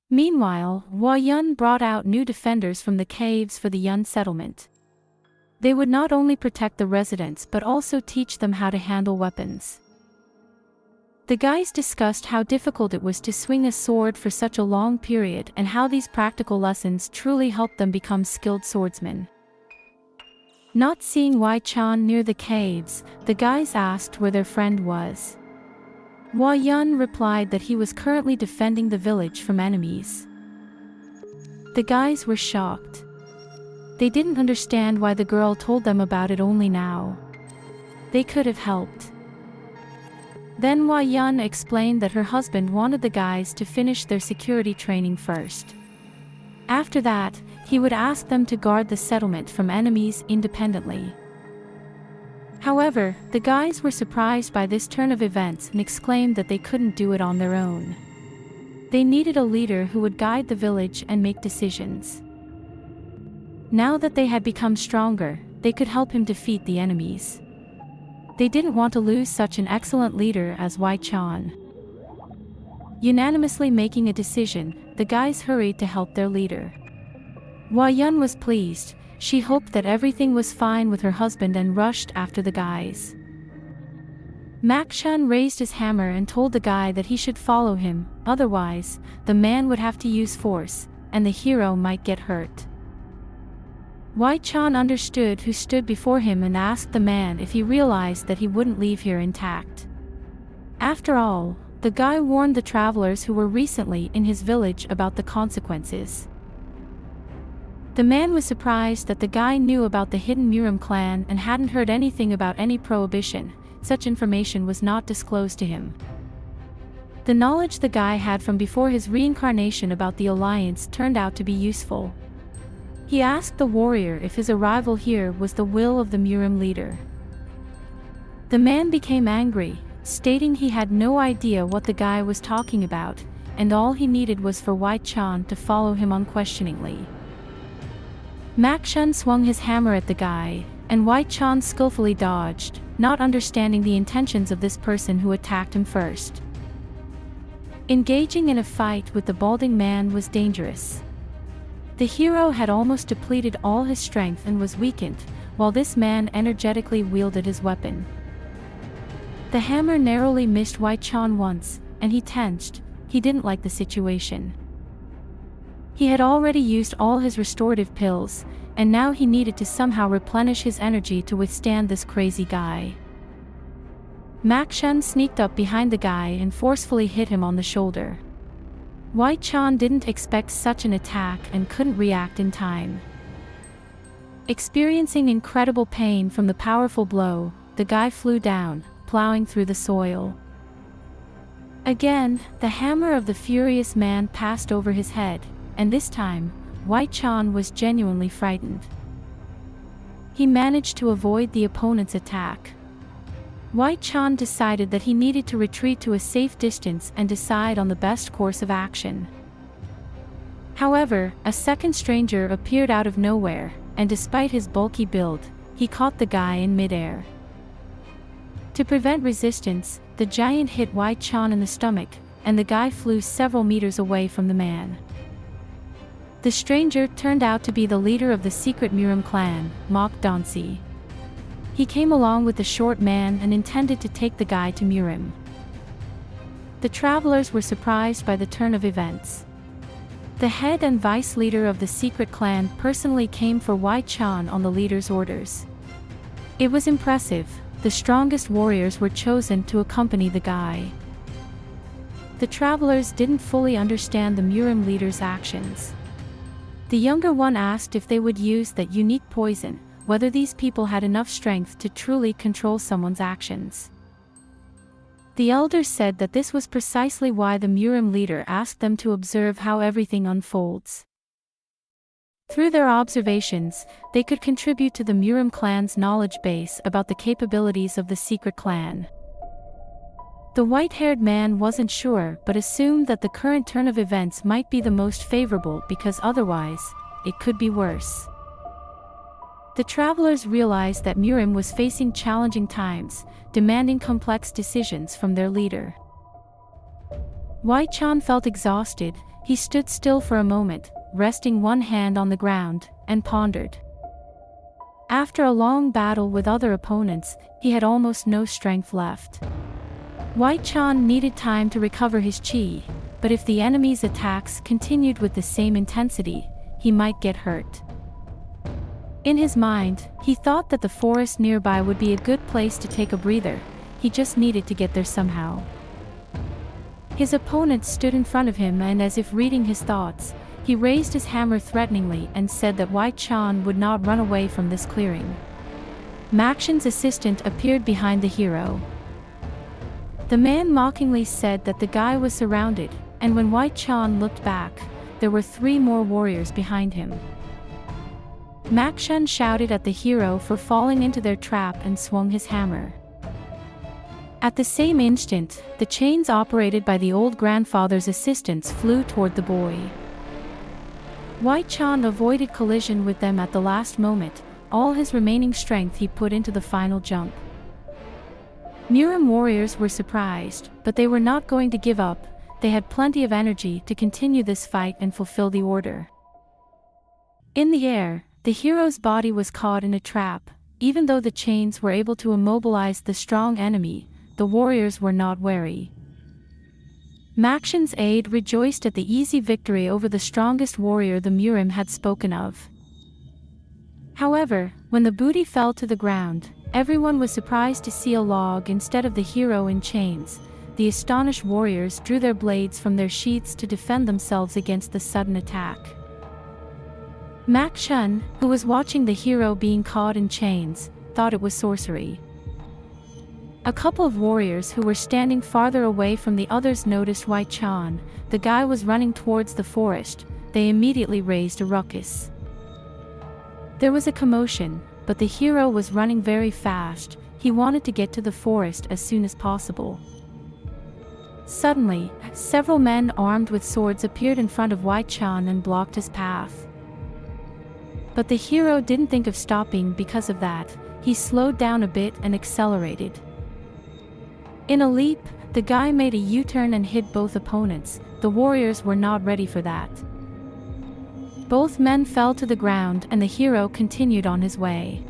Meanwhile, Hua Yun brought out new defenders from the caves for the Yun settlement. They would not only protect the residents but also teach them how to handle weapons. The guys discussed how difficult it was to swing a sword for such a long period and how these practical lessons truly helped them become skilled swordsmen. Not seeing Wei Chan near the caves, the guys asked where their friend was. Hua Yun replied that he was currently defending the village from enemies. The guys were shocked. They didn't understand why the girl told them about it only now. They could have helped. Then Hua Yun explained that her husband wanted the guys to finish their security training first. After that, he would ask them to guard the settlement from enemies independently. However, the guys were surprised by this turn of events and exclaimed that they couldn't do it on their own. They needed a leader who would guide the village and make decisions. Now that they had become stronger, they could help him defeat the enemies. They didn't want to lose such an excellent leader as Wei Chan. Unanimously making a decision, the guys hurried to help their leader. Hua Yun was pleased. She hoped that everything was fine with her husband and rushed after the guys. Mak Shun raised his hammer and told the guy that he should follow him, otherwise, the man would have to use force, and the hero might get hurt. Wei Chan understood who stood before him and asked the man if he realized that he wouldn't leave here intact. After all, the guy warned the travelers who were recently in his village about the consequences. The man was surprised that the guy knew about the hidden Murim clan and hadn't heard anything about any prohibition. Such information was not disclosed to him. The knowledge the guy had from before his reincarnation about the alliance turned out to be useful. He asked the warrior if his arrival here was the will of the Murim leader. The man became angry, stating he had no idea what the guy was talking about, and all he needed was for Wei Chan to follow him unquestioningly. Mak Shun swung his hammer at the guy, and Wei Chan skillfully dodged, not understanding the intentions of this person who attacked him first. Engaging in a fight with the balding man was dangerous. The hero had almost depleted all his strength and was weakened, while this man energetically wielded his weapon. The hammer narrowly missed Wei Chan once, and he tensed. He didn't like the situation. He had already used all his restorative pills, and now he needed to somehow replenish his energy to withstand this crazy guy. Mak Shun sneaked up behind the guy and forcefully hit him on the shoulder. Wei Chan didn't expect such an attack and couldn't react in time. Experiencing incredible pain from the powerful blow, the guy flew down, plowing through the soil. Again, the hammer of the furious man passed over his head, and this time, Wei Chan was genuinely frightened. He managed to avoid the opponent's attack. Wei Chan decided that he needed to retreat to a safe distance and decide on the best course of action. However, a second stranger appeared out of nowhere, and despite his bulky build, he caught the guy in midair. To prevent resistance, the giant hit Wei Chan in the stomach, and the guy flew several meters away from the man. The stranger turned out to be the leader of the secret Murim clan, Mok Dansi. He came along with the short man and intended to take the guy to Murim. The travelers were surprised by the turn of events. The head and vice leader of the secret clan personally came for Wei Chan on the leader's orders. It was impressive. The strongest warriors were chosen to accompany the guy. The travelers didn't fully understand the Murim leader's actions. The younger one asked if they would use that unique poison, whether these people had enough strength to truly control someone's actions. The elders said that this was precisely why the Murim leader asked them to observe how everything unfolds. Through their observations, they could contribute to the Murim clan's knowledge base about the capabilities of the secret clan. The white-haired man wasn't sure but assumed that the current turn of events might be the most favorable because otherwise, it could be worse. The travelers realized that Murim was facing challenging times, demanding complex decisions from their leader. Wei Chan felt exhausted. he stood still for a moment, resting one hand on the ground, and pondered. After a long battle with other opponents, he had almost no strength left. White Chan needed time to recover his chi, but if the enemy's attacks continued with the same intensity, he might get hurt. In his mind, he thought that the forest nearby would be a good place to take a breather. He just needed to get there somehow. His opponent stood in front of him, and as if reading his thoughts, he raised his hammer threateningly and said that White Chan would not run away from this clearing. Makshan's assistant appeared behind the hero. The man mockingly said that the guy was surrounded, and when White Chan looked back, there were 3 more warriors behind him. Makshan shouted at the hero for falling into their trap and swung his hammer. At the same instant, the chains operated by the old grandfather's assistants flew toward the boy. White Chan avoided collision with them at the last moment. All his remaining strength he put into the final jump. Murim warriors were surprised, but they were not going to give up. They had plenty of energy to continue this fight and fulfill the order. In the air, the hero's body was caught in a trap. Even though the chains were able to immobilize the strong enemy, the warriors were not wary. Makshan's aide rejoiced at the easy victory over the strongest warrior the Murim had spoken of. However, when the booty fell to the ground, everyone was surprised to see a log instead of the hero in chains. The astonished warriors drew their blades from their sheaths to defend themselves against the sudden attack. Makshan, who was watching the hero being caught in chains, thought it was sorcery. A couple of warriors who were standing farther away from the others noticed White Chan. The guy was running towards the forest. They immediately raised a ruckus. There was a commotion, but the hero was running very fast. He wanted to get to the forest as soon as possible. Suddenly, several men armed with swords appeared in front of White Chan and blocked his path. But the hero didn't think of stopping because of that. He slowed down a bit and accelerated. In a leap, the guy made a U-turn and hit both opponents. The warriors were not ready for that. Both men fell to the ground and the hero continued on his way.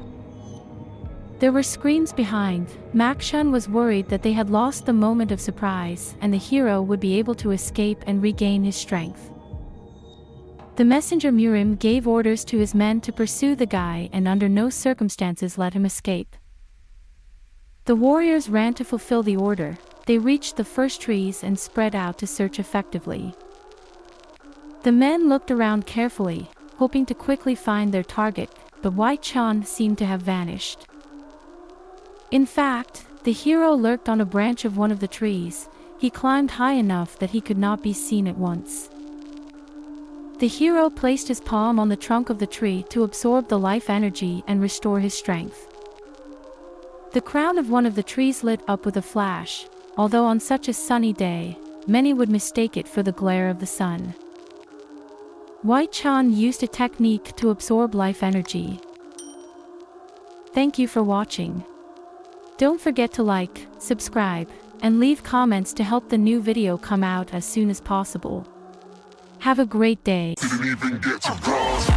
There were screams behind. Makshan was worried that they had lost the moment of surprise and the hero would be able to escape and regain his strength. The messenger Murim gave orders to his men to pursue the guy and under no circumstances let him escape. The warriors ran to fulfill the order. They reached the first trees and spread out to search effectively. The men looked around carefully, hoping to quickly find their target, but White Chan seemed to have vanished. In fact, the hero lurked on a branch of one of the trees. He climbed high enough that he could not be seen at once. The hero placed his palm on the trunk of the tree to absorb the life energy and restore his strength. The crown of one of the trees lit up with a flash. Although on such a sunny day, many would mistake it for the glare of the sun. White Chan used a technique to absorb life energy. Thank you for watching. Don't forget to like, subscribe, and leave comments to help the new video come out as soon as possible. Have a great day. Didn't even get to